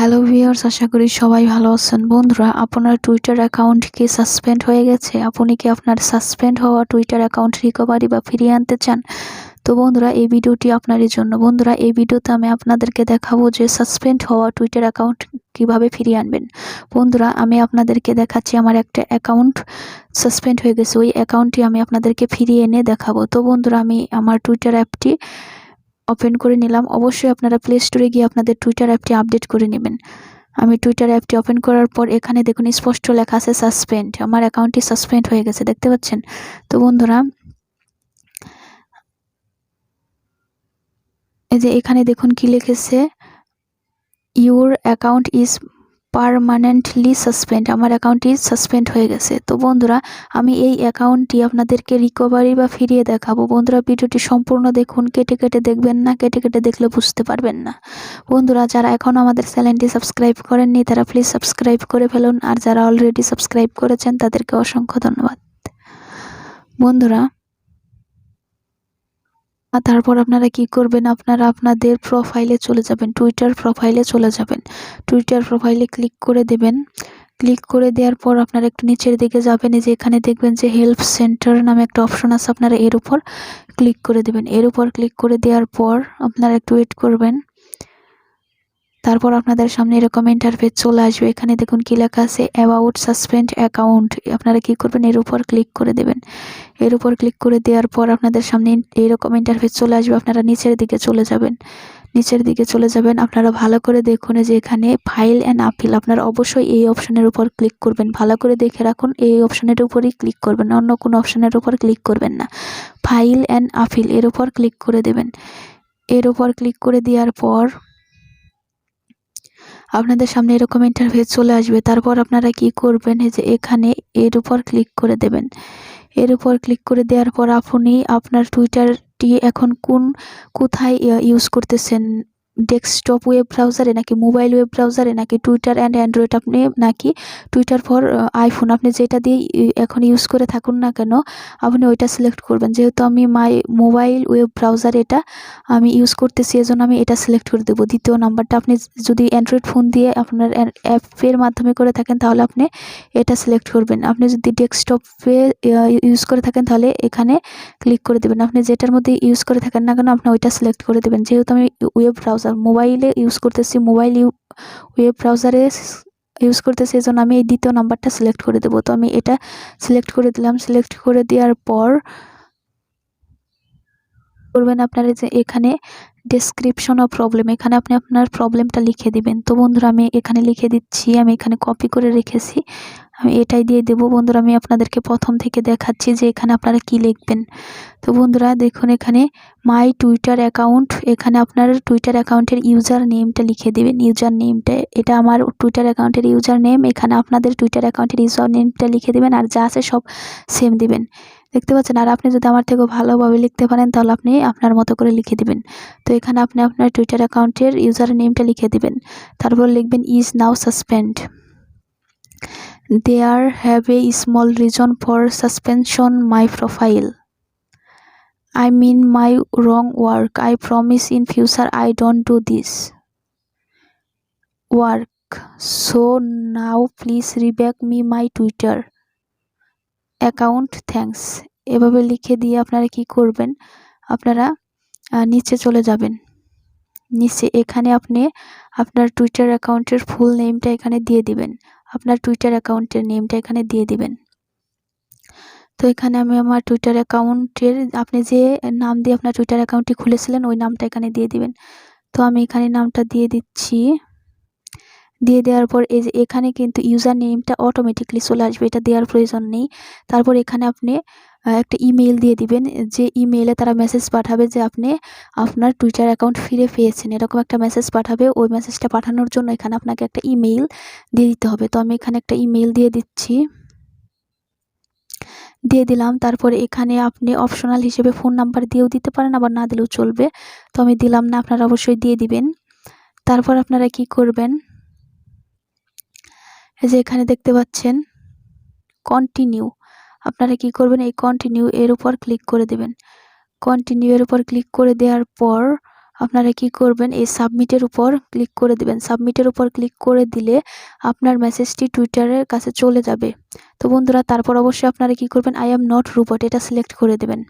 Hello viewers, আশা করি সবাই ভালো আছেন। বন্ধুরা, আপনার টুইটার অ্যাকাউন্ট কি সাসপেন্ড হয়ে গেছে? আপনি কি আপনার সাসপেন্ড হওয়া টুইটার অ্যাকাউন্ট রিকভারি বা ফিরিয়ে আনতে চান? তো বন্ধুরা, এই ভিডিওটি আপনারই জন্য। বন্ধুরা, এই ভিডিওতে আমি আপনাদেরকে দেখাবো যে সাসপেন্ড হওয়া টুইটার অ্যাকাউন্ট কিভাবে ফিরিয়ে আনবেন। বন্ধুরা, আমি আপনাদেরকে দেখাচ্ছি আমার একটা অ্যাকাউন্ট সাসপেন্ড হয়ে গেছে। ওই অ্যাকাউন্টটি আমি আপনাদেরকে ফিরিয়ে এনে দেখাবো। তো বন্ধুরা, আমি আমার টুইটার অ্যাপটি ওপেন করে নিলাম। অবশ্যই আপনারা প্লে স্টোরে গিয়ে আপনাদের টুইটার অ্যাপটি আপডেট করে নেবেন। আমি টুইটার অ্যাপটি ওপেন করার পর এখানে দেখুন স্পষ্ট লেখা আছে সাসপেন্ড। আমার অ্যাকাউন্টটি সাসপেন্ড হয়ে গেছে, দেখতে পাচ্ছেন? তো বন্ধুরা, এই যে এখানে দেখুন কি লিখেছে, your account is permanently suspend. আমার অ্যাকাউন্টটি সাসপেন্ড হয়ে গেছে। তো বন্ধুরা, আমি এই অ্যাকাউন্টটি আপনাদেরকে রিকভারি বা ফিরিয়ে দেখাবো। বন্ধুরা, ভিডিওটি সম্পূর্ণ দেখুন, কেটে কেটে দেখবেন না, কেটে কেটে দেখলে বুঝতে পারবেন না। বন্ধুরা, যারা এখনও আমাদের চ্যানেলটি সাবস্ক্রাইব করেননি তারা প্লিজ সাবস্ক্রাইব করে ফেলুন, আর যারা অলরেডি সাবস্ক্রাইব করেছেন তাদেরকে অসংখ্য ধন্যবাদ। বন্ধুরা, তারপর আপনারা কি করবেন, আপনারা আপনাদের প্রোফাইলে চলে যাবেন, টুইটার প্রোফাইলে চলে যাবেন। টুইটার প্রোফাইলে ক্লিক করে দেবেন। ক্লিক করে দেওয়ার পর আপনারা একটু নিচের দিকে যাবেন। এই যে এখানে দেখবেন যে হেল্প সেন্টার নামে একটা অপশন আছে, আপনারা এর উপর ক্লিক করে দেবেন। এর উপর ক্লিক করে দেওয়ার পর আপনারা একটু ওয়েট করবেন। তারপর আপনাদের সামনে এরকম ইন্টারফেস চলে আসবে। এখানে দেখুন কি লেখা আছে, অ্যাবাউট সাসপেন্ড অ্যাকাউন্ট। আপনারা কি করবেন, এর উপর ক্লিক করে দেবেন। এর উপর ক্লিক করে দেওয়ার পর আপনাদের সামনে এরকম ইন্টারফেস চলে আসবে। আপনারা নিচের দিকে চলে যাবেন। নিচের দিকে চলে যাবেন। আপনারা ভালো করে দেখুন যে এখানে ফাইল অ্যান্ড আপিল, আপনারা অবশ্যই এই অপশনের উপর ক্লিক করবেন। ভালো করে দেখে রাখুন, এই অপশনের উপরই ক্লিক করবেন, অন্য কোনো অপশনের উপর ক্লিক করবেন না। ফাইল অ্যান্ড আপিল এর উপর ক্লিক করে দেবেন। এর উপর ক্লিক করে দেওয়ার পর আপনাদের সামনে এরকম ইন্টারফেস চলে আসবে। তারপর আপনারা কি করবেন, এই যে এখানে এর উপর ক্লিক করে দেবেন। এর উপর ক্লিক করে দেওয়ার পর আপনি আপনার টুইটারটি এখন কোথায় ইউজ করতেছেন, ডেস্কটপ ওয়েব ব্রাউজারে নাকি মোবাইল ওয়েব ব্রাউজারে নাকি টুইটার অ্যান্ড অ্যান্ড্রয়েড, আপনি নাকি টুইটার ফর আইফোন, আপনি যেটা দিয়ে এখন ইউজ করে থাকুন না কেন আপনি ওইটা সিলেক্ট করবেন। যেহেতু আমি মোবাইল ওয়েব ব্রাউজার এটা আমি ইউজ করতেছি, এজন্য আমি এটা সিলেক্ট করে দেবো। দ্বিতীয় নাম্বারটা, আপনি যদি অ্যান্ড্রয়েড ফোন দিয়ে আপনার অ্যাপের মাধ্যমে করে থাকেন তাহলে আপনি এটা সিলেক্ট করবেন। আপনি যদি ডেস্কটপে ইউজ করে থাকেন তাহলে এখানে ক্লিক করে দেবেন। আপনি যেটার মধ্যে ইউজ করে থাকেন না কেন আপনি ওইটা সিলেক্ট করে দেবেন। যেহেতু আমি ওয়েব ব্রাউজার মোবাইলে ইউজ করতেছি, ওয়েব ব্রাউজারে ইউজ করতেছি, এজন্য আমি এই দ্বিতীয় নাম্বারটা সিলেক্ট করে দেবো। তো আমি এটা সিলেক্ট করে দিলাম। সিলেক্ট করে দেওয়ার পর করবেন আপনারা যে এখানে ডেসক্রিপশন অফ প্রবলেম, এখানে আপনি আপনার প্রবলেমটা লিখে দিবেন। তো বন্ধুরা, আমি এখানে লিখে দিচ্ছি, আমি এখানে কপি করে রেখেছি, আমি এটাই দিয়ে দেবো। বন্ধুরা, আমি আপনাদেরকে প্রথম থেকে দেখাচ্ছি যে এখানে আপনারা কি লিখবেন। তো বন্ধুরা দেখুন, এখানে মাই টুইটার অ্যাকাউন্ট, এখানে আপনার টুইটার অ্যাকাউন্টের ইউজার নেমটা লিখে দেবেন। ইউজার নেমটা, এটা আমার টুইটার অ্যাকাউন্টের ইউজার নেম, এখানে আপনাদের টুইটার অ্যাকাউন্টের ইউজার নেমটা লিখে দেবেন, আর যা আছে সব সেম দিবেন। দেখতে পাচ্ছেন? আর আপনি যদি আমার থেকেও ভালোভাবে লিখতে পারেন তাহলে আপনি আপনার মতো করে লিখে দিবেন। তো এখানে আপনি আপনার টুইটার অ্যাকাউন্টের ইউজার নেমটা লিখে দিবেন। তারপর লিখবেন is now suspend. There have a small reason for suspension my profile. I mean my wrong work. I promise in future I don't do this work. So now please reback me my Twitter account. Thanks. এভাবে লিখে দিয়ে আপনারা কি করবেন, আপনারা নিচে চলে যাবেন। নিচে এখানে আপনি আপনার টুইটার অ্যাকাউন্টের ফুল নেমটা এখানে দিয়ে দিবেন। আপনার টুইটার অ্যাকাউন্টের নেমটা এখানে দিয়ে দিবেন। তো এখানে আমি আমার টুইটার অ্যাকাউন্টের, আপনি যে নাম দিয়ে আপনার টুইটার অ্যাকাউন্টটি খুলেছিলেন ওই নামটা এখানে দিয়ে দিবেন। তো আমি এখানে নামটা দিয়ে দিচ্ছি। দিয়ে দেওয়ার পর এই যে এখানে কিন্তু ইউজার নেমটা অটোমেটিকলি চলে আসবে, এটা দেওয়ার প্রয়োজন নেই। তারপর এখানে আপনি একটা ইমেল দিয়ে দিবেন, যে ইমেইলে তারা মেসেজ পাঠাবে যে আপনি আপনার টুইটার অ্যাকাউন্ট ফিরে পেয়েছেন, এরকম একটা মেসেজ পাঠাবে। ওই মেসেজটা পাঠানোর জন্য এখানে আপনাকে একটা ইমেইল দিয়ে দিতে হবে। তো আমি এখানে একটা ইমেইল দিয়ে দিচ্ছি, দিয়ে দিলাম। তারপরে এখানে আপনি অপশনাল হিসেবে ফোন নাম্বার দিয়েও দিতে পারেন, আবার না দিলেও চলবে। তো আমি দিলাম না, আপনারা অবশ্যই দিয়ে দিবেন। তারপর আপনারা কি করবেন, এই যে এখানে দেখতে পাচ্ছেন কন্টিনিউ, আপনারা কি করবেন, এই কন্টিনিউ এর উপর ক্লিক করে দেবেন। কন্টিনিউ এর উপর ক্লিক করে দেওয়ার পর আপনারা কি করবেন, এই সাবমিটের উপর ক্লিক করে দিবেন। সাবমিটের উপর ক্লিক করে দিলে আপনার মেসেজটি টুইটারের কাছে চলে যাবে। তো বন্ধুরা তারপর অবশ্যই আপনারা কি করবেন, আই এম নট রোবট এটা সিলেক্ট করে দেবেন।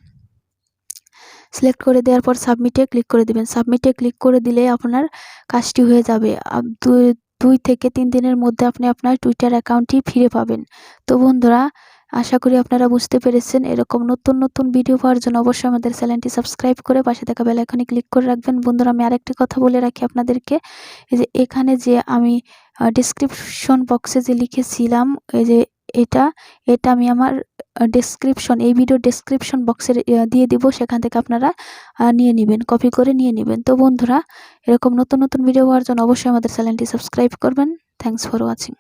সিলেক্ট করে দেওয়ার পর সাবমিটে ক্লিক করে দিবেন। সাবমিটে ক্লিক করে দিলে আপনার কাজটি হয়ে যাবে। 2 থেকে 3 দিনের মধ্যে আপনি আপনার টুইটার অ্যাকাউন্টটি ফিরে পাবেন। তো বন্ধুরা আশা করি আপনারা বুঝতে পেরেছেন। এরকম নতুন নতুন ভিডিও পাওয়ার জন্য অবশ্যই আমাদের চ্যানেলটি সাবস্ক্রাইব করে পাশে থাকা বেল আইকনে ক্লিক করে রাখবেন। বন্ধুরা আমি আরেকটি কথা বলে রাখি আপনাদেরকে, এই যে এখানে যে আমি ডেসক্রিপশন বক্সে যে লিখেছিলাম, এই যে এটা আমি আমার ডেসক্রিপশন, এই ভিডিও ডেসক্রিপশন বক্সের দিয়ে দিব, সেখান থেকে আপনারা নিয়ে নেবেন, কপি করে নিয়ে নেবেন। তো বন্ধুরা এরকম নতুন নতুন ভিডিও পাওয়ার জন্য অবশ্যই আমাদের চ্যানেলটি সাবস্ক্রাইব করবেন। Thanks for watching.